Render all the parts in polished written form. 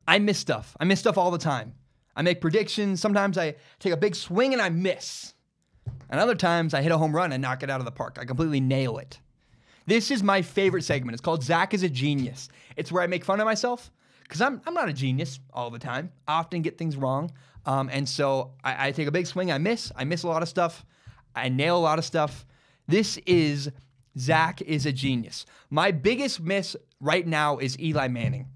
I miss stuff. I miss stuff all the time. I make predictions. Sometimes I take a big swing and I miss. And other times I hit a home run and knock it out of the park. I completely nail it. This is my favorite segment. It's called Zac Is A Genius. It's where I make fun of myself because I'm not a genius all the time. I often get things wrong. And so I take a big swing. I miss a lot of stuff. I nail a lot of stuff. This is Zac Is A Genius. My biggest miss right now is Eli Manning.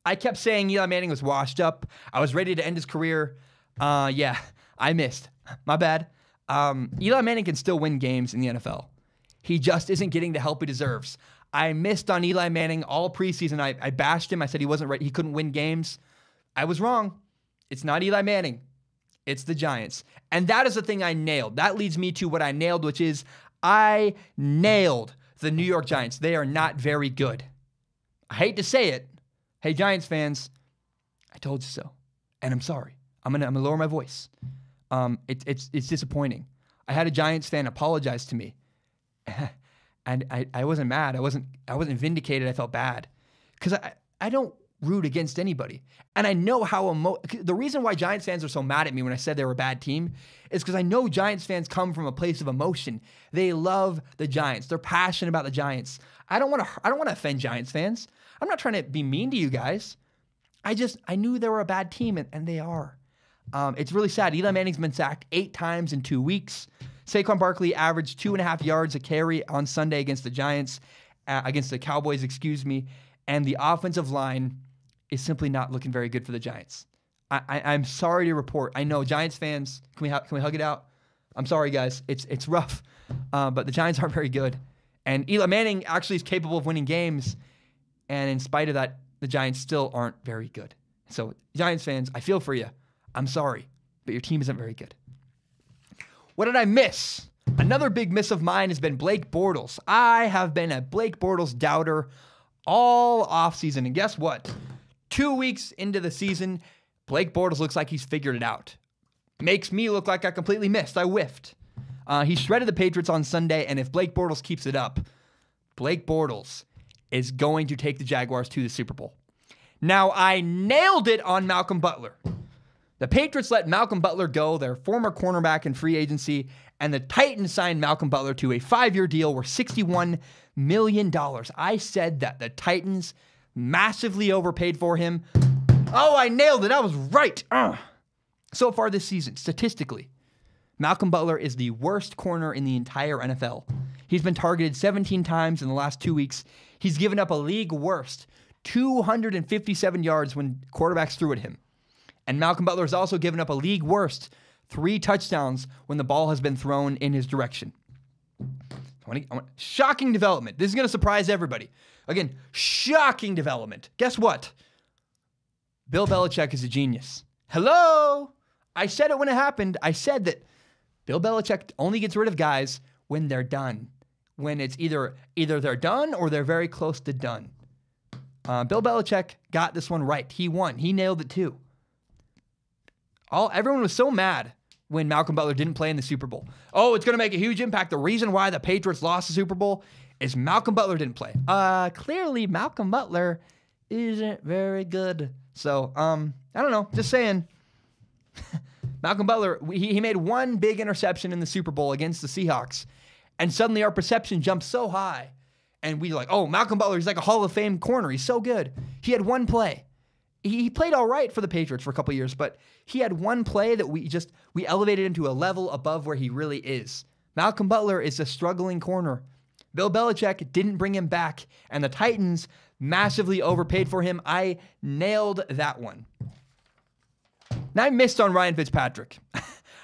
I kept saying Eli Manning was washed up. I was ready to end his career. Yeah, I missed. My bad. Eli Manning can still win games in the NFL. He just isn't getting the help he deserves. I missed on Eli Manning all preseason. I bashed him. I said he wasn't right. He couldn't win games. I was wrong. It's not Eli Manning. It's the Giants. And that is the thing I nailed. That leads me to what I nailed, which is I nailed the New York Giants. They are not very good. I hate to say it. Hey, Giants fans, I told you so. And I'm sorry. I'm gonna lower my voice. It's disappointing. I had a Giants fan apologize to me. And I wasn't mad. I wasn't vindicated. I felt bad. Because I don't root against anybody. And I know how the reason why Giants fans are so mad at me when I said they were a bad team is because I know Giants fans come from a place of emotion. They love the Giants. They're passionate about the Giants. I don't want to offend Giants fans. I'm not trying to be mean to you guys. I knew they were a bad team, and they are. It's really sad. Eli Manning's been sacked 8 times in 2 weeks. Saquon Barkley averaged 2.5 yards a carry on Sunday against the Giants, against the Cowboys, and the offensive line is simply not looking very good for the Giants. I'm sorry to report. I know Giants fans, can we hug it out? I'm sorry, guys. It's rough, but the Giants aren't very good. And Eli Manning actually is capable of winning games, and in spite of that, the Giants still aren't very good. So, Giants fans, I feel for you. I'm sorry, but your team isn't very good. What did I miss? Another big miss of mine has been Blake Bortles. I have been a Blake Bortles doubter all offseason, and guess what? 2 weeks into the season, Blake Bortles looks like he's figured it out. Makes me look like I completely missed. I whiffed. He shredded the Patriots on Sunday, and if Blake Bortles keeps it up, Blake Bortles is going to take the Jaguars to the Super Bowl. Now, I nailed it on Malcolm Butler. The Patriots let Malcolm Butler go, their former cornerback in free agency, and the Titans signed Malcolm Butler to a 5-year deal worth $61 million. I said that the Titans massively overpaid for him. Oh, I nailed it. I was right. So far this season, statistically, Malcolm Butler is the worst corner in the entire NFL. He's been targeted 17 times in the last 2 weeks. He's given up a league worst 257 yards when quarterbacks threw at him. And Malcolm Butler has also given up a league worst 3 touchdowns when the ball has been thrown in his direction. Shocking development. This is going to surprise everybody. Again, shocking development. Guess what? Bill Belichick is a genius. Hello? I said it when it happened. I said that Bill Belichick only gets rid of guys when they're done. When it's either they're done or they're very close to done. Bill Belichick got this one right. He won. He nailed it too. Everyone was so mad when Malcolm Butler didn't play in the Super Bowl. Oh, it's going to make a huge impact. The reason why the Patriots lost the Super Bowl is Malcolm Butler didn't play. Clearly Malcolm Butler isn't very good. So, I don't know. Just saying. Malcolm Butler, he made one big interception in the Super Bowl against the Seahawks, and suddenly our perception jumped so high, and we like, oh, Malcolm Butler, he's like a Hall of Fame corner. He's so good. He had one play. He played all right for the Patriots for a couple years, but he had one play that we elevated him to a level above where he really is. Malcolm Butler is a struggling corner. Bill Belichick didn't bring him back, and the Titans massively overpaid for him. I nailed that one. Now I missed on Ryan Fitzpatrick.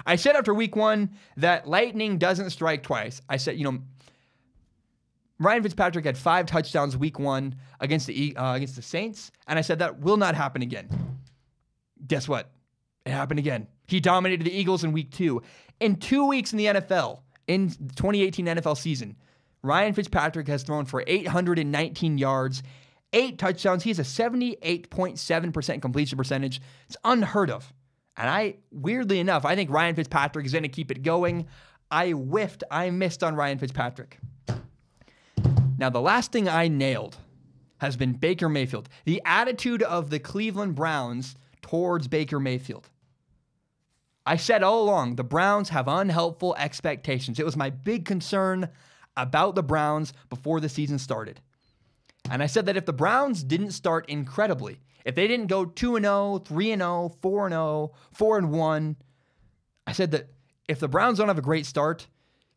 I said after week 1 that lightning doesn't strike twice. I said, Ryan Fitzpatrick had 5 touchdowns week 1 against the Saints, and I said that will not happen again. Guess what? It happened again. He dominated the Eagles in week 2. In 2 weeks in the NFL, in the 2018 NFL season, Ryan Fitzpatrick has thrown for 819 yards, 8 touchdowns. He has a 78.7% completion percentage. It's unheard of. And weirdly enough, I think Ryan Fitzpatrick is going to keep it going. I missed on Ryan Fitzpatrick. Now, the last thing I nailed has been Baker Mayfield. The attitude of the Cleveland Browns towards Baker Mayfield. I said all along, the Browns have unhelpful expectations. It was my big concern about the Browns before the season started. And I said that if the Browns didn't start incredibly, if they didn't go 2-0, 3-0, 4-0, 4-1, I said that if the Browns don't have a great start,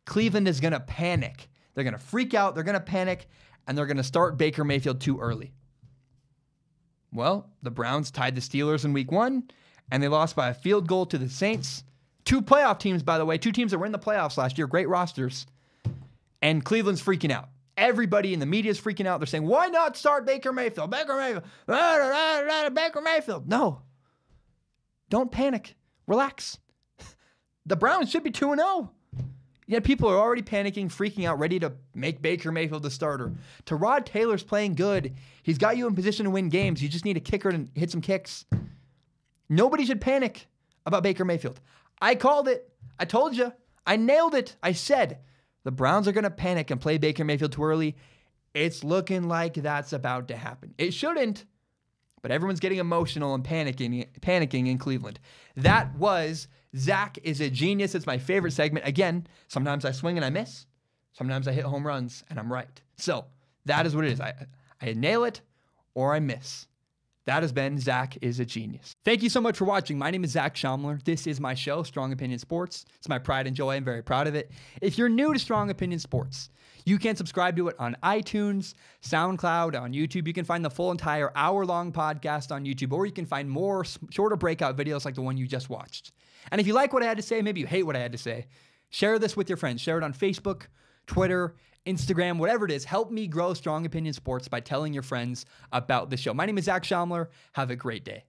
Cleveland is going to panic. They're going to freak out, they're going to panic, and they're going to start Baker Mayfield too early. Well, the Browns tied the Steelers in week 1, and they lost by a field goal to the Saints. 2 playoff teams, by the way, 2 teams that were in the playoffs last year, great rosters. And Cleveland's freaking out. Everybody in the media is freaking out. They're saying, why not start Baker Mayfield? Baker Mayfield. Baker Mayfield. No. Don't panic. Relax. The Browns should be 2-0. Yet people are already panicking, freaking out, ready to make Baker Mayfield the starter. Tyrod Taylor's playing good. He's got you in position to win games. You just need a kicker to hit some kicks. Nobody should panic about Baker Mayfield. I called it. I told you. I nailed it. I said the Browns are going to panic and play Baker Mayfield too early. It's looking like that's about to happen. It shouldn't, but everyone's getting emotional and panicking in Cleveland. That was Zac Is A Genius. It's my favorite segment. Again, sometimes I swing and I miss. Sometimes I hit home runs and I'm right. So that is what it is. I nail it or I miss. That has been Zac Is A Genius. Thank you so much for watching. My name is Zach Schaumler. This is my show, Strong Opinion Sports. It's my pride and joy. I'm very proud of it. If you're new to Strong Opinion Sports, you can subscribe to it on iTunes, SoundCloud, on YouTube. You can find the full entire hour-long podcast on YouTube, or you can find more shorter breakout videos like the one you just watched. And if you like what I had to say, maybe you hate what I had to say, share this with your friends. Share it on Facebook, Twitter, Instagram, whatever it is. Help me grow Strong Opinion Sports by telling your friends about the show. My name is Zach Schaumler. Have a great day.